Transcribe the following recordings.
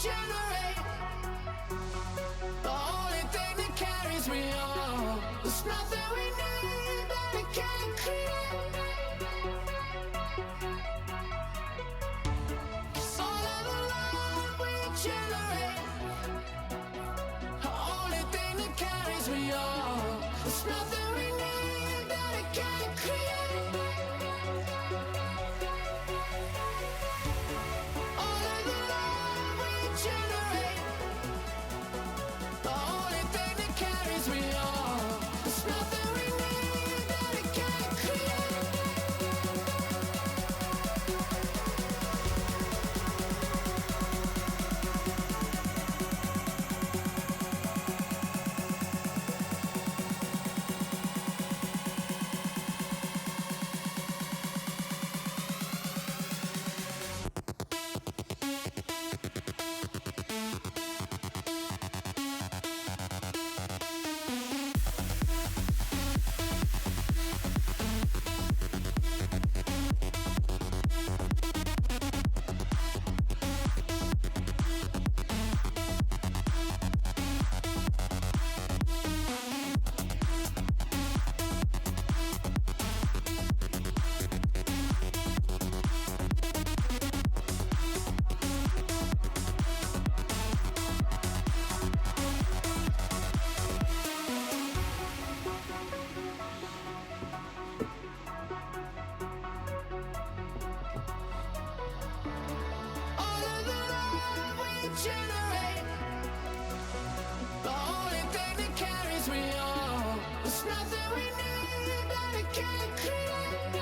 generate. The only thing that carries me on. There's nothing we need that we can't create. It's all of the love we generate. The only thing that carries me on. There's nothing we need that we can't create. All of the love we generate. The only thing that carries me on. There's nothing we need that we can't create. All of the love we generate. The only thing that carries me on. There's nothing we need that we can't create.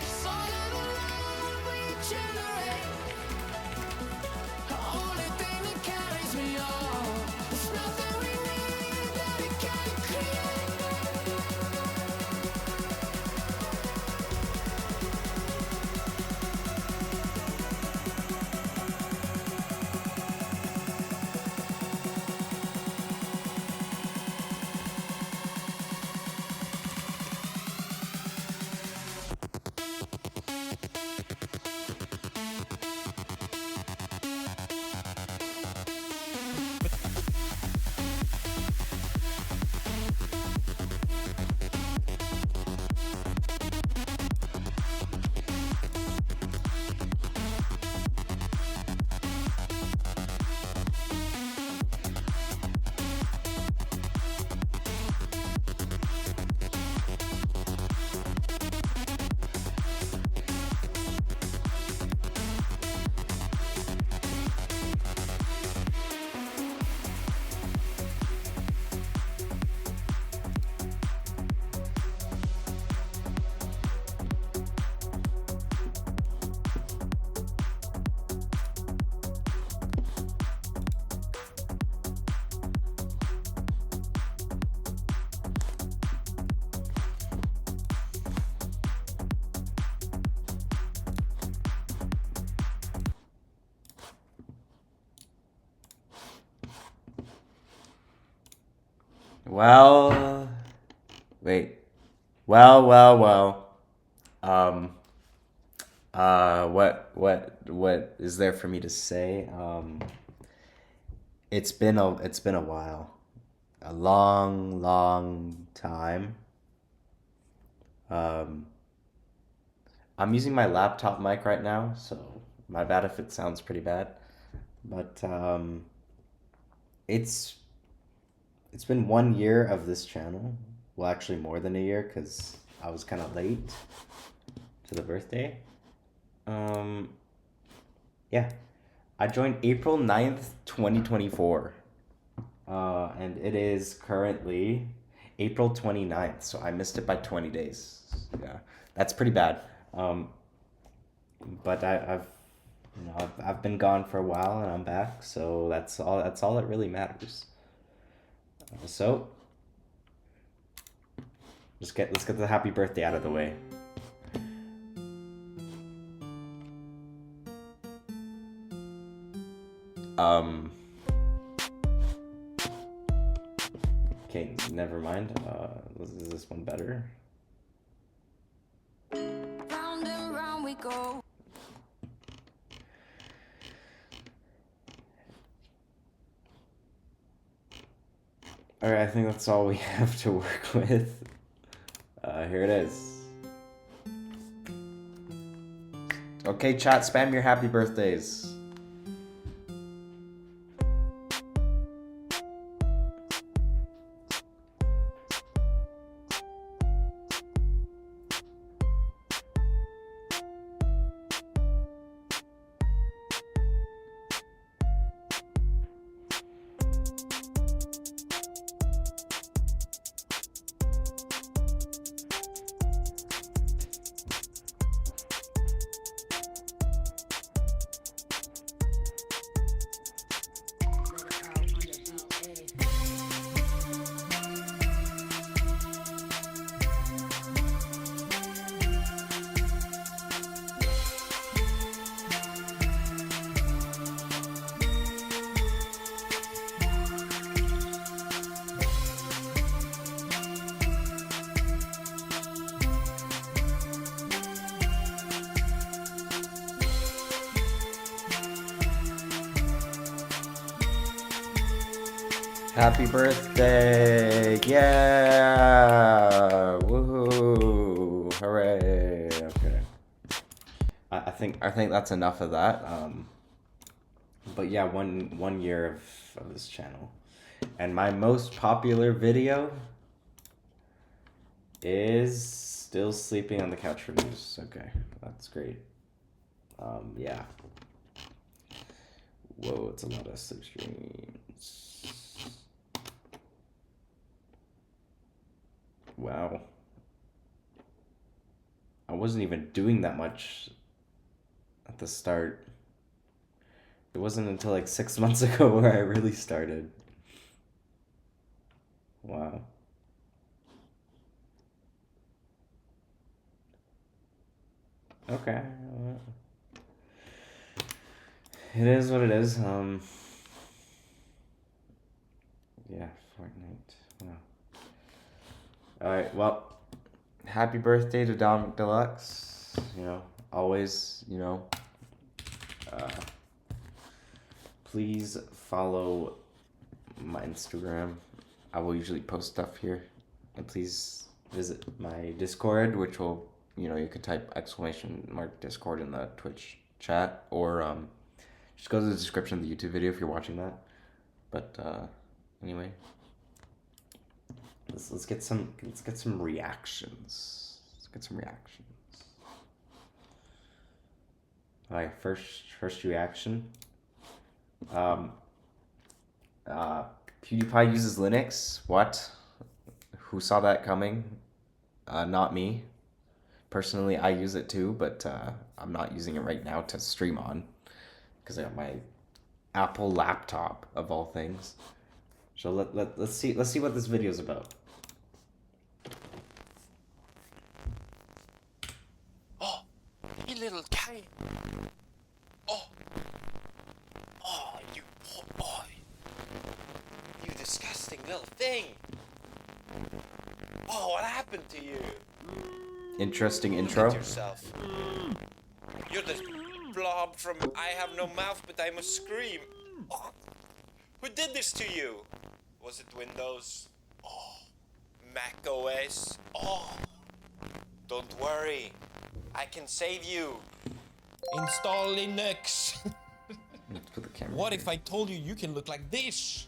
It's all of the love we generate. The only thing that carries me on. There's nothing we need that we can't create. Well, wait. Well. Um, what is there for me to say? It's been a while, a long time. Um, I'm using my laptop mic right now, so my bad if it sounds pretty bad. But it's it's been 1 year of this channel. Well, actually more than a year because I was kind of late to the birthday. Um, yeah, I joined April 9th, 2024. And it is currently April 29th, so I missed it by 20 days. Yeah, that's pretty bad. Um, but I've been gone for a while and I'm back, so that's all that really matters. So let's get the happy birthday out of the way. Um, okay, never mind. Is this one better? Round and round we go. Alright, I think that's all we have to work with. Here it is. Okay, chat, spam your happy birthdays. Happy birthday! Yeah! Woohoo! Hooray! Okay. I think that's enough of that. But yeah, one year of this channel, and my most popular video is still sleeping on the couch for news. Okay, that's great. Yeah. Whoa, it's a lot of sleep streams. Wow. I wasn't even doing that much at the start. It wasn't until like 6 months ago where I really started. Wow. Okay. Well, it is what it is. Yeah, Fortnite. Wow. Alright, well, happy birthday to Dominic Deluxe. You know, always, you know, please follow my Instagram. I will usually post stuff here. And please visit my Discord, which will, you know, you could type !Discord in the Twitch chat, or just go to the description of the YouTube video if you're watching that. But anyway. Let's get some reactions. Alright, first reaction. PewDiePie uses Linux. What? Who saw that coming? Not me. Personally, I use it too, but I'm not using it right now to stream on because I got my Apple laptop of all things. So let's see what this video is about. Oh, you little cat. Oh, you poor boy. You disgusting little thing. Oh, what happened to you? Interesting Look intro. at yourself. You're the blob from I Have No Mouth But I Must Scream. Oh, who did this to you? Was it Windows? Oh, Mac OS? Oh, don't worry. I can save you. Install Linux. Let's put the camera. What if I told you you can look like this?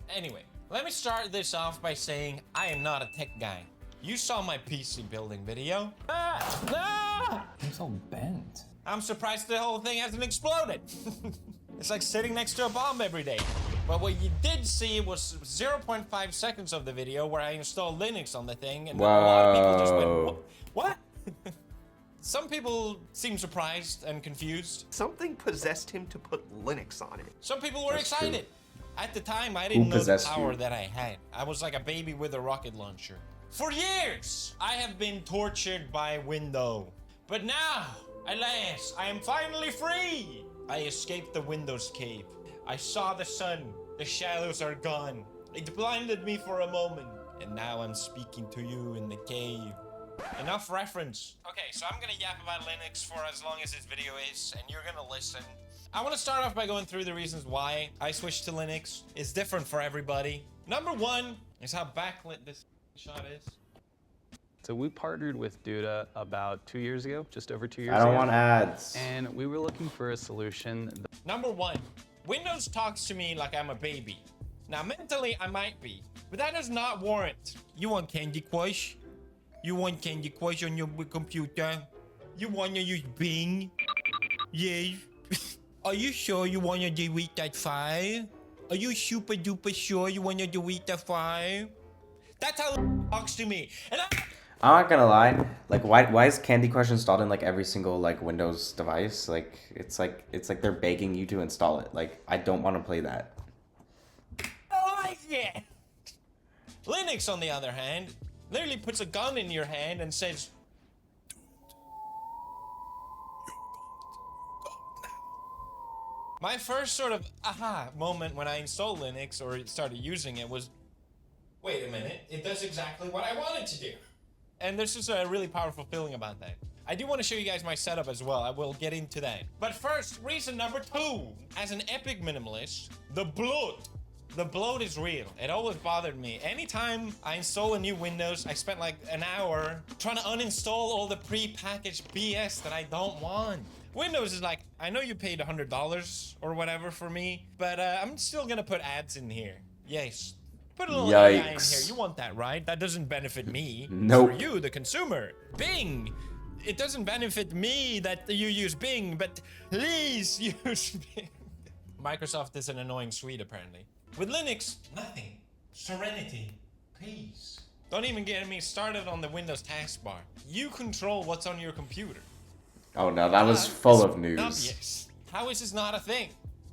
Anyway, let me start this off by saying I am not a tech guy. You saw my PC building video. It's all bent. I'm surprised the whole thing hasn't exploded. It's like sitting next to a bomb every day. But what you did see was 0.5 seconds of the video where I installed Linux on the thing, and a lot of people just went, what? Some people seem surprised and confused. Something possessed him to put Linux on it. Some people were That's excited. true. At the time, I didn't know the possessed power you? that I had. I was like a baby with a rocket launcher. For years, I have been tortured by Windows. But now, alas, I am finally free. I escaped the Windows cave. I saw the sun. The shadows are gone. It blinded me for a moment. And now I'm speaking to you in the cave. Enough reference. Okay, so I'm gonna yap about Linux for as long as this video is, and you're gonna listen. I want to start off by going through the reasons why I switched to Linux. It's different for everybody. Number one, It's how backlit this shot is. So we partnered with Duda about 2 years ago, just over 2 years I ago. don't want ads. And we were looking for a solution. Number one, Windows talks to me like I'm a baby. Now, mentally, I might be, but that does not warrant. You want Candy Crush? You want Candy Crush on your computer? You want to use Bing? Yes. Are you sure you want to delete that file? Are you super duper sure you want to delete the file? That's how it talks to me. And I'm not gonna lie. Like, why is Candy Crush installed in like every single like Windows device? Like, it's like they're begging you to install it. Like, I don't want to play that. I like it. Linux, on the other hand, literally puts a gun in your hand and says, my first sort of aha moment when I installed Linux or started using it was, wait a minute, it does exactly what I want it to do. And there's just a really powerful feeling about that. I do want to show you guys my setup as well. I will get into that. But first, reason number 2. As an epic minimalist, the bloat. The bloat is real. It always bothered me. Anytime I install a new Windows, I spent like an hour trying to uninstall all the pre-packaged BS that I don't want. Windows is like, I know you paid $100 or whatever for me, but I'm still gonna put ads in here. Yes. Put a little AI in here. Yikes. You want that, right? That doesn't benefit me. Nope. For you, the consumer. Bing. It doesn't benefit me that you use Bing, but please use Bing. Microsoft is an annoying Swede, apparently. With Linux, nothing. Serenity. Peace. Don't even get me started on the Windows taskbar. You control what's on your computer. Oh no, that was full of news. Obvious. How is this not a thing?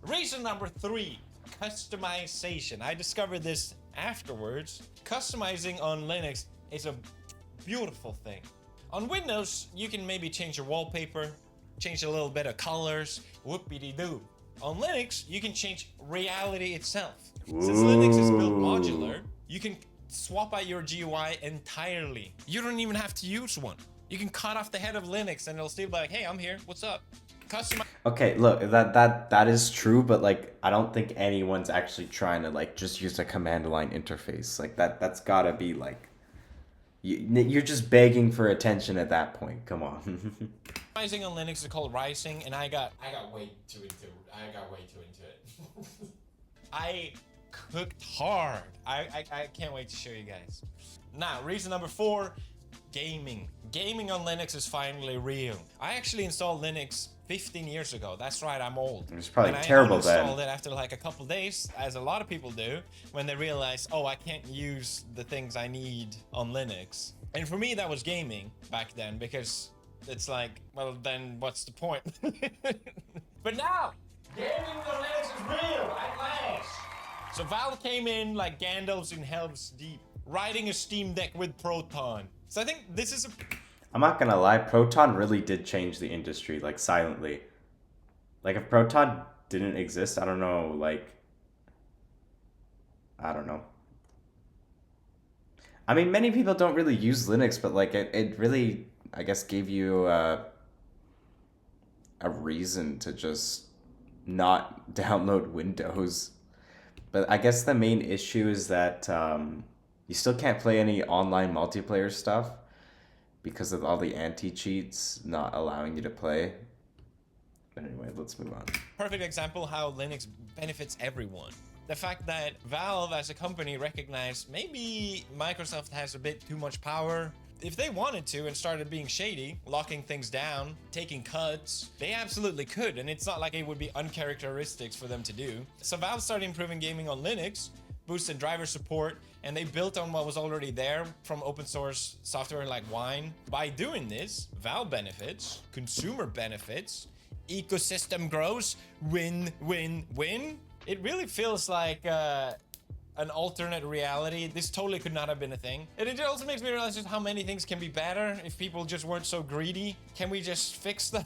Reason number 3, customization. I discovered this afterwards. Customizing on Linux is a beautiful thing. On Windows, you can maybe change your wallpaper, change a little bit of colors, whoopity-doo. On Linux, you can change reality itself. Since Linux is built modular, you can swap out your GUI entirely. You don't even have to use one. You can cut off the head of Linux and it'll still be like, hey, I'm here, what's up? Customize. Okay, look, that is true, but like I don't think anyone's actually trying to like just use a command line interface. Like that's gotta be like you're just begging for attention at that point. Come on. Customizing on Linux is called Rising, and I got way too into it. I cooked hard. I can't wait to show you guys. Now, reason number 4, gaming. Gaming on Linux is finally real. I actually installed Linux 15 years ago. That's right, I'm old. It was probably And terrible I then. installed it after like a couple days, as a lot of people do, when they realize, oh, I can't use the things I need on Linux. And for me, that was gaming back then, because it's like, well, then what's the point? But now, gaming on Linux is real at last. So Valve came in like Gandalf in Helm's Deep, riding a Steam Deck with Proton. So I think this is a... I'm not gonna lie, Proton really did change the industry, like silently. Like if Proton didn't exist, I don't know, like I don't know. I mean, many people don't really use Linux, but like it really, I guess, gave you a reason to just not download Windows. But I guess the main issue is that you still can't play any online multiplayer stuff because of all the anti-cheats not allowing you to play. But anyway, let's move on. perfect example how Linux benefits everyone. The fact that Valve as a company recognized maybe Microsoft has a bit too much power. If they wanted to and started being shady, locking things down, taking cuts, they absolutely could, and it's not like it would be uncharacteristics for them to do. So Valve started improving gaming on Linux, boosted driver support, and they built on what was already there from open source software like Wine. By doing this, Valve benefits, consumer benefits, ecosystem grows, win, win, win. It really feels like an alternate reality. This totally could not have been a thing. And it also makes me realize just how many things can be better if people just weren't so greedy. Can we just fix them?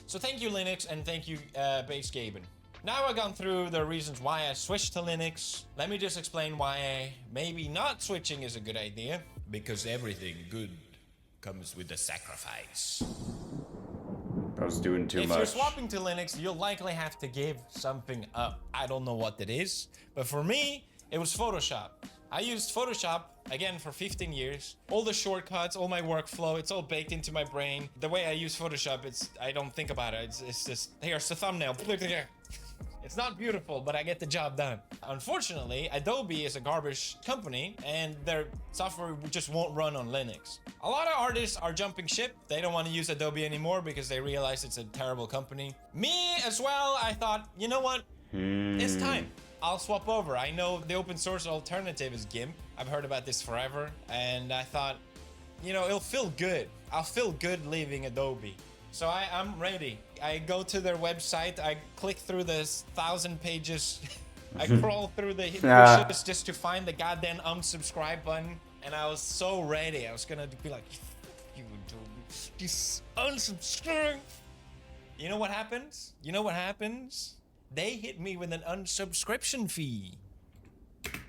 So thank you, Linux, and thank you, Base Gaben. Now I've gone through the reasons why I switched to Linux. Let me just explain why maybe not switching is a good idea. Because everything good comes with a sacrifice. I was doing too If much. you're swapping to Linux, you'll likely have to give something up. I don't know what it is, but for me, it was Photoshop. I used Photoshop again for 15 years. All the shortcuts, all my workflow, it's all baked into my brain. The way I use Photoshop, I don't think about it. It's just, here's the thumbnail. It's not beautiful, but I get the job done. Unfortunately, Adobe is a garbage company and their software just won't run on Linux. A lot of artists are jumping ship. They don't want to use Adobe anymore because they realize it's a terrible company. Me as well, I thought, you know what? It's time. I'll swap over. I know the open source alternative is GIMP. I've heard about this forever. And I thought, you know, it'll feel good. I'll feel good leaving Adobe. So I'm ready. I go to their website. I click through the 1,000 pages. I crawl through the pushes just to find the goddamn unsubscribe button. And I was so ready. I was gonna be like, you Adobe, just unsubscribe. You know what happens? You know what happens? They hit me with an unsubscription fee.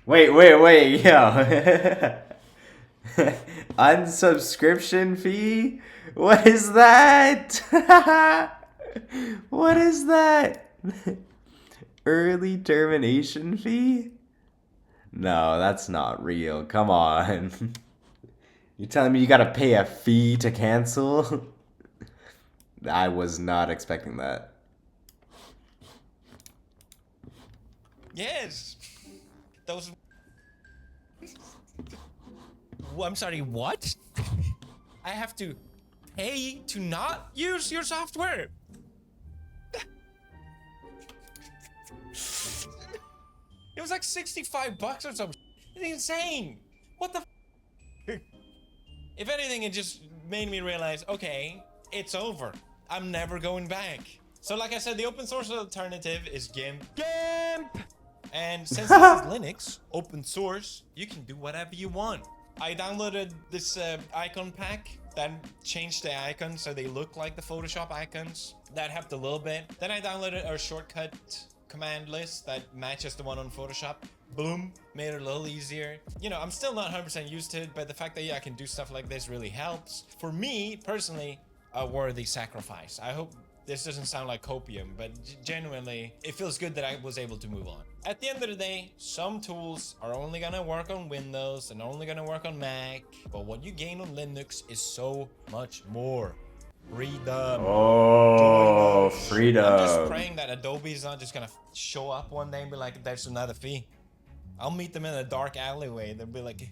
Wait, yo. Unsubscription fee? What is that? What is that? Early termination fee? No, that's not real. Come on. You telling me you gotta pay a fee to cancel? I was not expecting that. Yes. Those. I'm sorry, what? I have to pay to not use your software? It was like 65 bucks or something. It's insane. What the If anything, it just made me realize, okay, it's over. I'm never going back. So like I said, the open source alternative is GIMP. GIMP! And since this is Linux, open source, you can do whatever you want. I downloaded this icon pack that changed the icons so they look like the Photoshop icons. That helped a little bit. Then I downloaded a shortcut command list that matches the one on Photoshop. Boom, made it a little easier. You know, I'm still not 100% used to it, but the fact that I can do stuff like this really helps. For me, personally, a worthy sacrifice. I hope this doesn't sound like copium, but genuinely, it feels good that I was able to move on. At the end of the day, some tools are only gonna work on Windows and only gonna work on Mac, but what you gain on Linux is so much more. Freedom. Oh, freedom. I'm just praying that Adobe is not just gonna show up one day and be like, there's another fee. I'll meet them in a dark alleyway. They'll be like,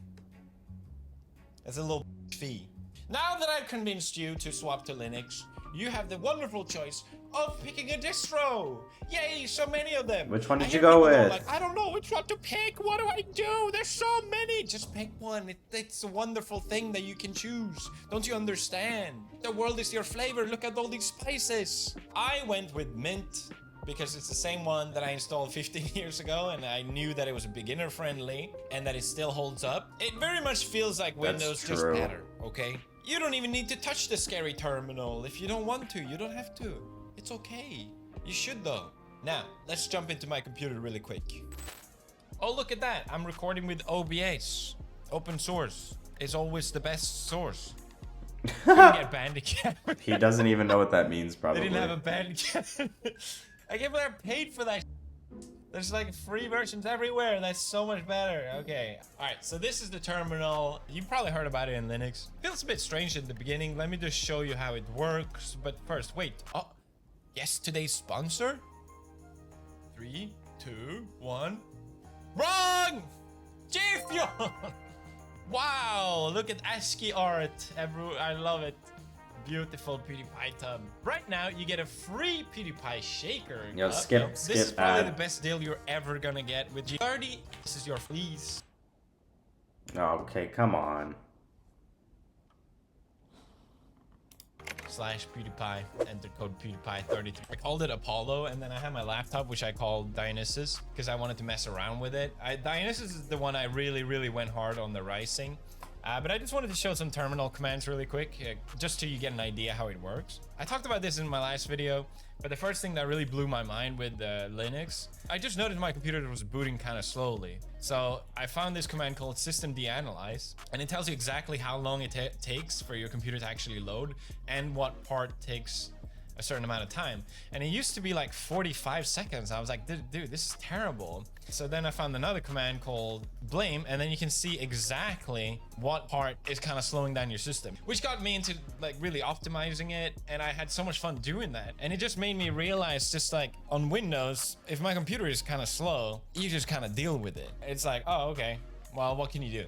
it's a little fee. Now that I've convinced you to swap to Linux, you have the wonderful choice of picking a distro. Yay, so many of them. Which one did you go with? Like, I don't know which one to pick. What do I do? There's so many. Just pick one. It's a wonderful thing that you can choose. Don't you understand? The world is your flavor. Look at all these spices. I went with Mint because it's the same one that I installed 15 years ago, and I knew that it was beginner friendly and that it still holds up. It very much feels like Windows, just better, okay? You don't even need to touch the scary terminal if you don't want to. You don't have to. It's okay. You should though. Now, let's jump into my computer really quick. Oh, look at that. I'm recording with OBS. Open source is always the best source. Gonna get Bandicam. He doesn't even know what that means, probably. They didn't have a Bandicam. I can't believe I paid for that. There's like free versions everywhere. That's so much better. Okay. All right. So this is the terminal. You probably heard about it in Linux. Feels a bit strange at the beginning. Let me just show you how it works. But first, wait. Oh, yes. Today's sponsor. 3, 2, 1. Wrong. Jifyon. Wow. Look at ASCII art. I love it. Beautiful PewDiePie tub. Right now, you get a free PewDiePie shaker. Yo, skip This is probably ad. the best deal you're ever gonna get with G30. This is your fleece. Okay, come on. /PewDiePie. Enter code PewDiePie33. I called it Apollo, and then I had my laptop, which I called Dionysus, because I wanted to mess around with it. Dionysus is the one I really went hard on the rising. But I just wanted to show some terminal commands really quick, just so you get an idea how it works. I talked about this in my last video, but the first thing that really blew my mind with Linux, I just noticed my computer was booting kind of slowly. So I found this command called systemdanalyze, and it tells you exactly how long it takes for your computer to actually load and what part takes a certain amount of time. And it used to be like 45 seconds. I was like, dude, this is terrible. So then I found another command called blame, and then you can see exactly what part is kind of slowing down your system, which got me into like really optimizing it. And I had so much fun doing that. And it just made me realize, just like on Windows, if my computer is kind of slow, you just kind of deal with it. It's like, oh, okay, well, what can you do?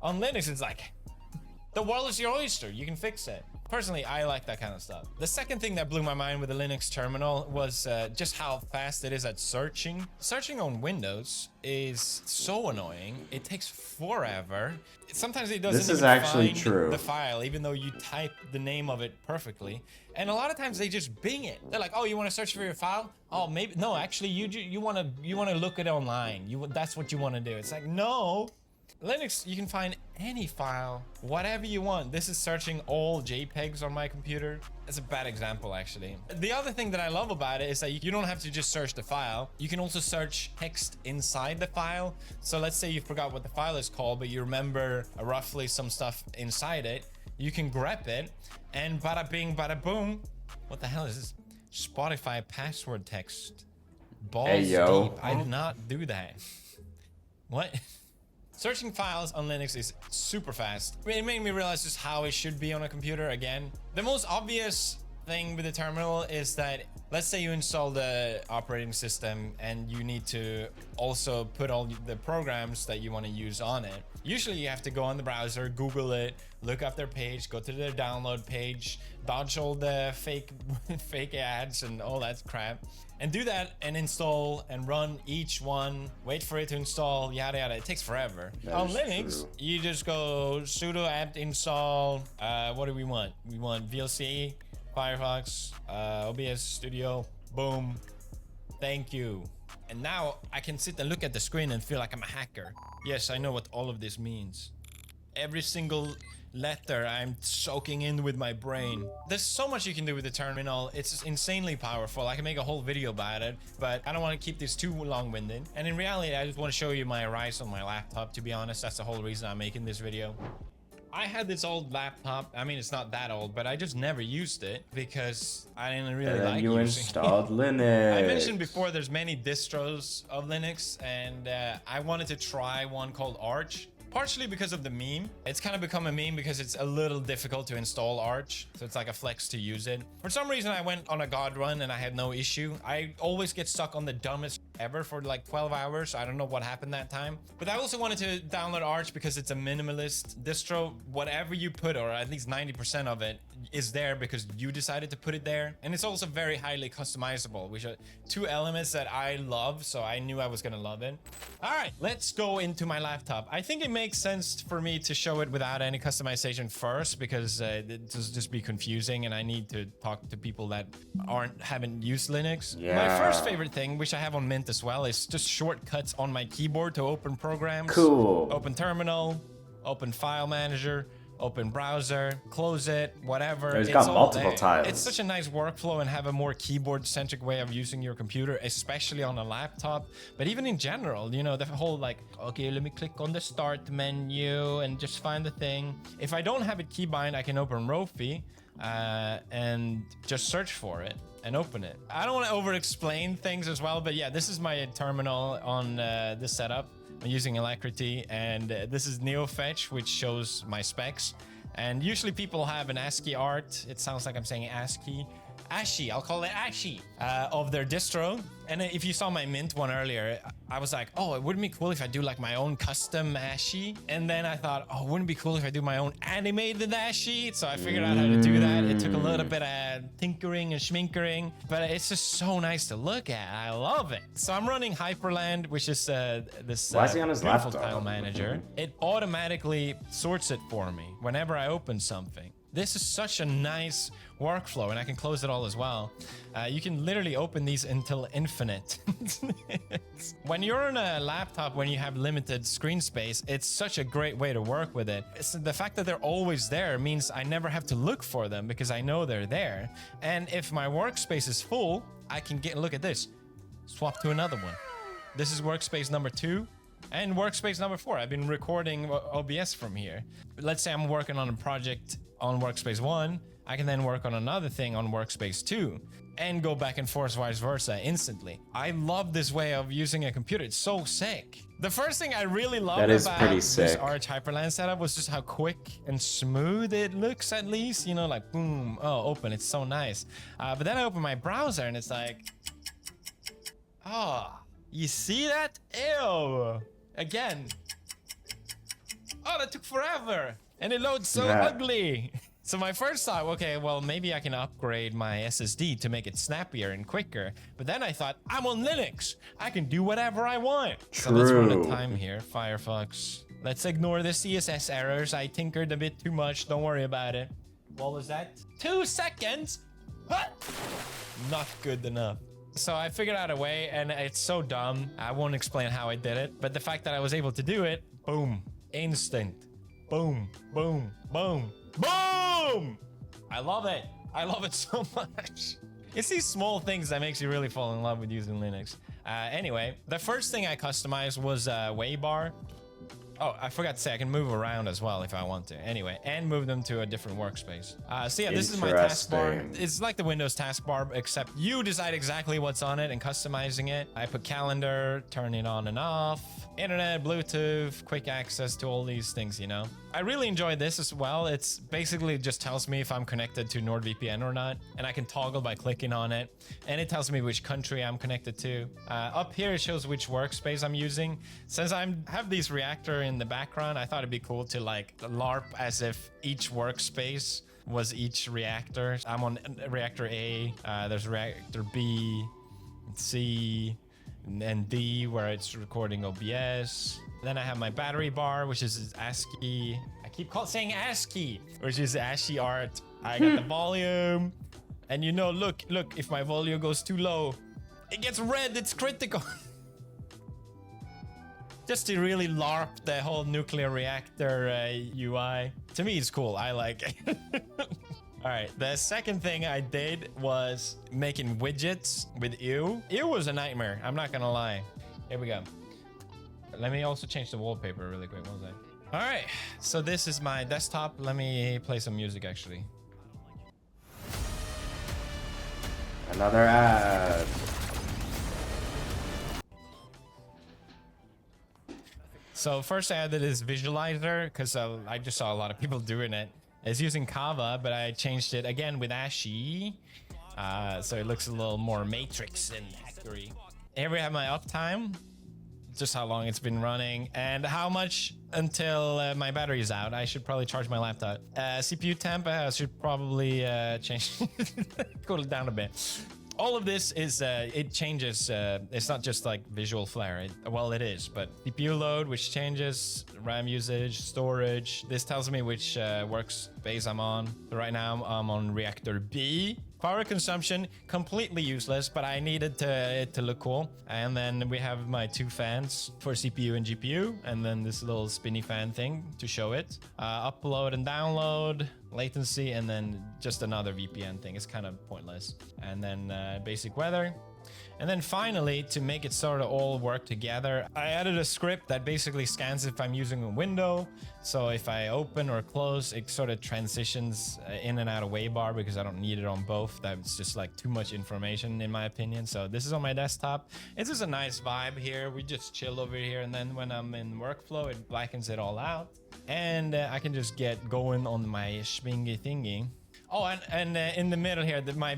On Linux, it's like, the world is your oyster. You can fix it. Personally, I like that kind of stuff. The second thing that blew my mind with the Linux terminal was just how fast it is at searching. Searching on Windows is so annoying. It takes forever. Sometimes it doesn't even find the file, even though you type the name of it perfectly. And a lot of times they just Bing it. They're like, "Oh, you want to search for your file? Oh, maybe no. Actually, you want to look it online. That's what you want to do." It's like, no. Linux, you can find any file, whatever you want. This is searching all JPEGs on my computer. It's a bad example, actually. The other thing that I love about it is that you don't have to just search the file. You can also search text inside the file. So let's say you forgot what the file is called, but you remember roughly some stuff inside it. You can grep it, and bada bing, bada boom. What the hell is this? Spotify password text. Balls deep. I did not do that. What? Searching files on Linux is super fast. It made me realize just how it should be on a computer again. The most obvious thing with the terminal is that, let's say you install the operating system and you need to also put all the programs that you want to use on it. Usually you have to go on the browser, Google it, look up their page, go to their download page, dodge all the fake ads and all that crap, and do that and install and run each one, wait for it to install, yada yada. It takes forever. On Linux, you just go sudo apt install, what do we want? We want VLC, Firefox, OBS Studio, boom, thank you. And now I can sit and look at the screen and feel like I'm a hacker. Yes, I know what all of this means. Every single letter I'm soaking in with my brain. There's so much you can do with the terminal. It's insanely powerful. I can make a whole video about it, but I don't want to keep this too long-winded. And in reality, I just want to show you my Rise on my laptop, to be honest. That's the whole reason I'm making this video. I had this old laptop. I mean, it's not that old, but I just never used it because I didn't really like using it. You installed Linux. I mentioned before there's many distros of Linux, and I wanted to try one called Arch. Partially because of the meme. It's kind of become a meme because it's a little difficult to install Arch. So it's like a flex to use it. For some reason, I went on a God run and I had no issue. I always get stuck on the dumbest ever for like 12 hours. I don't know what happened that time. But I also wanted to download Arch because it's a minimalist distro. Whatever you put, or at least 90% of it, is there because you decided to put it there. And it's also very highly customizable, which are two elements that I love. So I knew I was going to love it. All right, let's go into my laptop. I think it makes sense for me to show it without any customization first because it just be confusing and I need to talk to people that haven't used Linux. Yeah. My first favorite thing, which I have on Mint as well, is just shortcuts on my keyboard to open programs. Cool. Open terminal, open file manager, open browser, close it, whatever. It's got multiple tiles. It's such a nice workflow and have a more keyboard-centric way of using your computer, especially on a laptop. But even in general, you know, the whole like, okay, let me click on the start menu and just find the thing. If I don't have it keybind, I can open Rofi and just search for it and open it. I don't want to over-explain things as well, but yeah, this is my terminal on this setup. I'm using Alacrity, and this is NeoFetch, which shows my specs. And usually people have an ASCII art. It sounds like I'm saying ASCII. ASCII, I'll call it ASCII, of their distro. And if you saw my Mint one earlier, I was like, oh, it wouldn't be cool if I do like my own custom ASCII. And then I thought, oh, wouldn't it be cool if I do my own animated ASCII? So I figured out how to do that. It took a little bit of tinkering and schminkering, but it's just so nice to look at. I love it. So I'm running Hyperland, which is this Why is he on his beautiful laptop? tile manager. It automatically sorts it for me whenever I open something. This is such a nice workflow, and I can close it all as well. You can literally open these until infinite. When you're on a laptop, when you have limited screen space, it's such a great way to work with it. The fact that they're always there means I never have to look for them because I know they're there. And if my workspace is full, I can look at this, swap to another one. This is workspace number 2. And workspace number 4, I've been recording OBS from here. Let's say I'm working on a project on workspace 1, I can then work on another thing on workspace 2 and go back and forth vice versa instantly. I love this way of using a computer. It's so sick. The first thing I really loved about this Arch Hyperland setup was just how quick and smooth it looks, at least. You know, like boom, oh, open. It's so nice. But then I open my browser and it's like, oh, you see that? Ew. Again. Oh, that took forever. And it loads so ugly. So my first thought, okay, well, maybe I can upgrade my SSD to make it snappier and quicker. But then I thought, I'm on Linux. I can do whatever I want. So let's run the time here, Firefox. Let's ignore the CSS errors. I tinkered a bit too much. Don't worry about it. What was that? 2 seconds? What? Not good enough. So I figured out a way, and it's so dumb. I won't explain how I did it. But the fact that I was able to do it, boom, instant. Boom, boom, boom. Boom! I love it. I love it so much. It's these small things that makes you really fall in love with using Linux. Anyway, the first thing I customized was Waybar. Oh, I forgot to say I can move around as well if I want to. Anyway, and move them to a different workspace. So yeah, this is my taskbar. It's like the Windows taskbar, except you decide exactly what's on it and customizing it. I put calendar, turn it on and off, internet, Bluetooth, quick access to all these things, you know. I really enjoy this as well. It's basically just tells me if I'm connected to NordVPN or not, and I can toggle by clicking on it, and it tells me which country I'm connected to. Up here it shows which workspace I'm using. Since I have these reactor in the background, I thought it'd be cool to like LARP as if each workspace was each reactor. I'm on reactor A, there's reactor B, C, and D where it's recording OBS. Then I have my battery bar, which is ASCII. I keep saying ASCII, which is ASCII art. I got the volume, and you know, look, if my volume goes too low, it gets red, it's critical. Just to really LARP the whole nuclear reactor UI. To me, it's cool. I like it. All right, the second thing I did was making widgets with ew. Ew was a nightmare, I'm not gonna lie. Here we go. Let me also change the wallpaper really quick, one second. All right, so this is my desktop. Let me play some music actually. Another ad. So first I added this visualizer because I just saw a lot of people doing it. It's using Kava, but I changed it again with ASCII. So it looks a little more Matrix and hackery. Here we have my uptime. Just how long it's been running and how much until my battery is out. I should probably charge my laptop. CPU temp, I should probably change, cool it down a bit. All of this is, it changes, it's not just like visual flare. Well, it is, but CPU load, which changes, RAM usage, storage. This tells me which workspace I'm on. So right now I'm on reactor B. Power consumption, completely useless, but I needed it to look cool. And then we have my 2 fans for CPU and GPU, and then this little spinny fan thing to show it. Upload and download, latency, and then just another VPN thing. It's kind of pointless. And then basic weather. And then finally, to make it sort of all work together, I added a script that basically scans if I'm using a window. So if I open or close, it sort of transitions in and out of Waybar because I don't need it on both. That's just like too much information in my opinion. So this is on my desktop. It's just a nice vibe here. We just chill over here. And then when I'm in workflow, it blackens it all out. And I can just get going on my schwingy thingy. Oh, and in the middle here, my...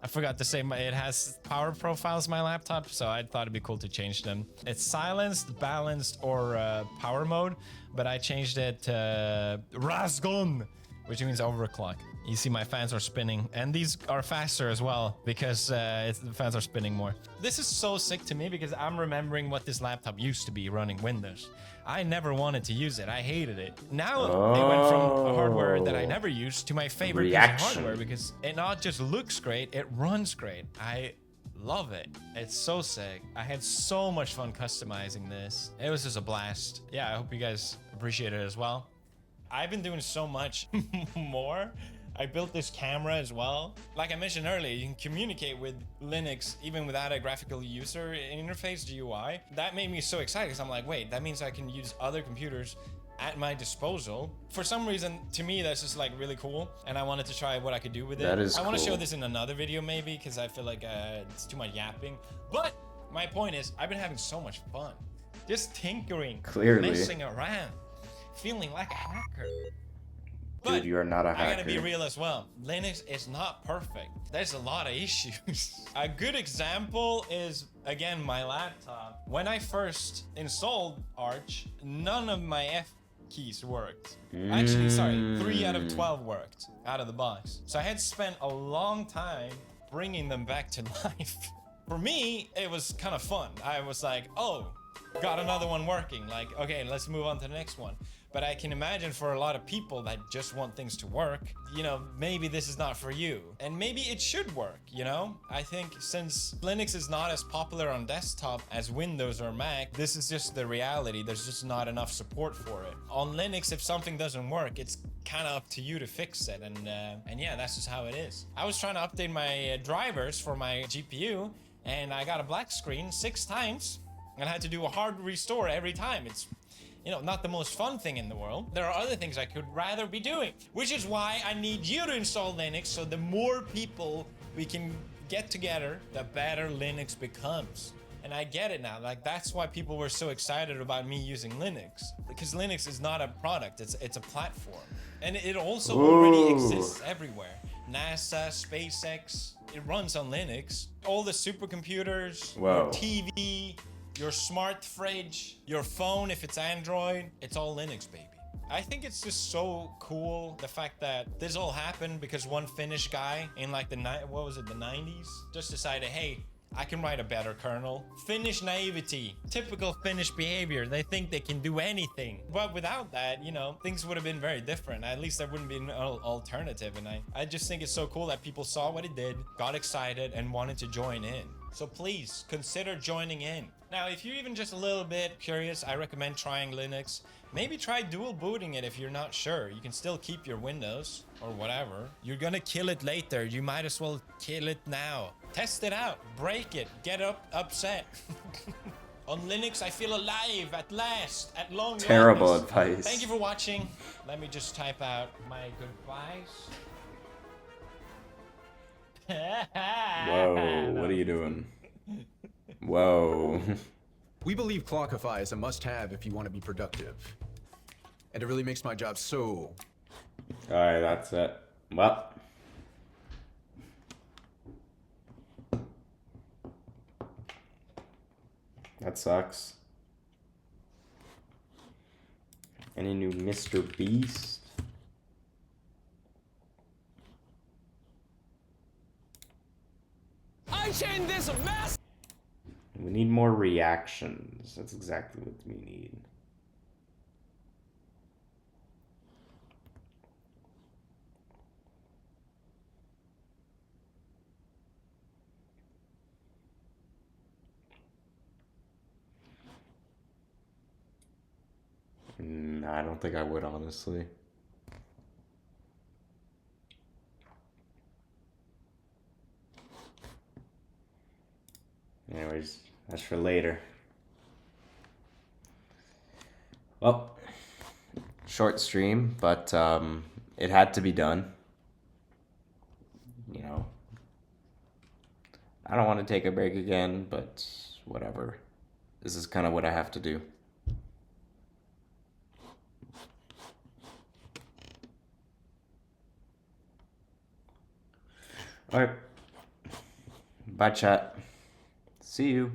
I forgot to say it has power profiles, my laptop, so I thought it'd be cool to change them. It's silenced, balanced, or power mode, but I changed it to Razgon, which means overclock. You see my fans are spinning, and these are faster as well because the fans are spinning more. This is so sick to me because I'm remembering what this laptop used to be running Windows. I never wanted to use it. I hated it. Now it went from a hardware that I never used to my favorite piece of hardware because it not just looks great, it runs great. I love it. It's so sick. I had so much fun customizing this. It was just a blast. Yeah, I hope you guys appreciate it as well. I've been doing so much more I built this camera as well. Like I mentioned earlier, you can communicate with Linux even without a graphical user interface, GUI. That made me so excited because I'm like, wait, that means I can use other computers at my disposal. For some reason, to me, that's just like really cool. And I wanted to try what I could do with it. That is I want to show cool. this in another video maybe because I feel like it's too much yapping. But my point is, I've been having so much fun. Just tinkering, Clearly. messing around, feeling like a hacker. Dude, you are not a I gotta hacker. be real as well. Linux is not perfect. There's a lot of issues. A good example is, again, my laptop. When I first installed Arch, none of my F keys worked. Actually, sorry, 3 out of 12 worked out of the box. So I had spent a long time bringing them back to life. For me, it was kind of fun. I was like, oh, got another one working. Like, okay, let's move on to the next one. But I can imagine for a lot of people that just want things to work, you know, maybe this is not for you. And maybe it should work, you know? I think since Linux is not as popular on desktop as Windows or Mac, this is just the reality. There's just not enough support for it. On Linux, if something doesn't work, it's kind of up to you to fix it. And yeah, that's just how it is. I was trying to update my drivers for my GPU, and I got a black screen 6 times, and I had to do a hard restore every time. It's, you know, not the most fun thing in the world. There are other things I could rather be doing, which is why I need you to install Linux, so the more people we can get together, the better Linux becomes. And I get it now. Like, that's why people were so excited about me using Linux, because Linux is not a product, it's a platform. And it also already exists everywhere. NASA, SpaceX, it runs on Linux. All the supercomputers, Whoa. your TV, your smart fridge, your phone, if it's Android, it's all Linux, baby. I think it's just so cool, the fact that this all happened because one Finnish guy in like the 90s just decided, hey, I can write a better kernel. Finnish naivety, typical Finnish behavior. They think they can do anything. But without that, you know, things would have been very different. At least there wouldn't be an alternative. And I just think it's so cool that people saw what it did, got excited, and wanted to join in. So please consider joining in. Now, if you're even just a little bit curious, I recommend trying Linux. Maybe try dual booting it if you're not sure. You can still keep your Windows or whatever. You're gonna kill it later. You might as well kill it now. Test it out, break it, get upset. On Linux, I feel alive at last, at long last. Terrible advice. Thank you for watching. Let me just type out my goodbyes. Whoa, what are you doing? Whoa. We believe Clockify is a must-have if you want to be productive. And it really makes my job so... Alright, that's it. Well. That sucks. Any new Mr. Beast? I chained this mess! We need more reactions. That's exactly what we need. I don't think I would, honestly. Anyways, that's for later. Well, short stream, but it had to be done. You know, I don't want to take a break again, but whatever. This is kind of what I have to do. All right. Bye, chat. See you.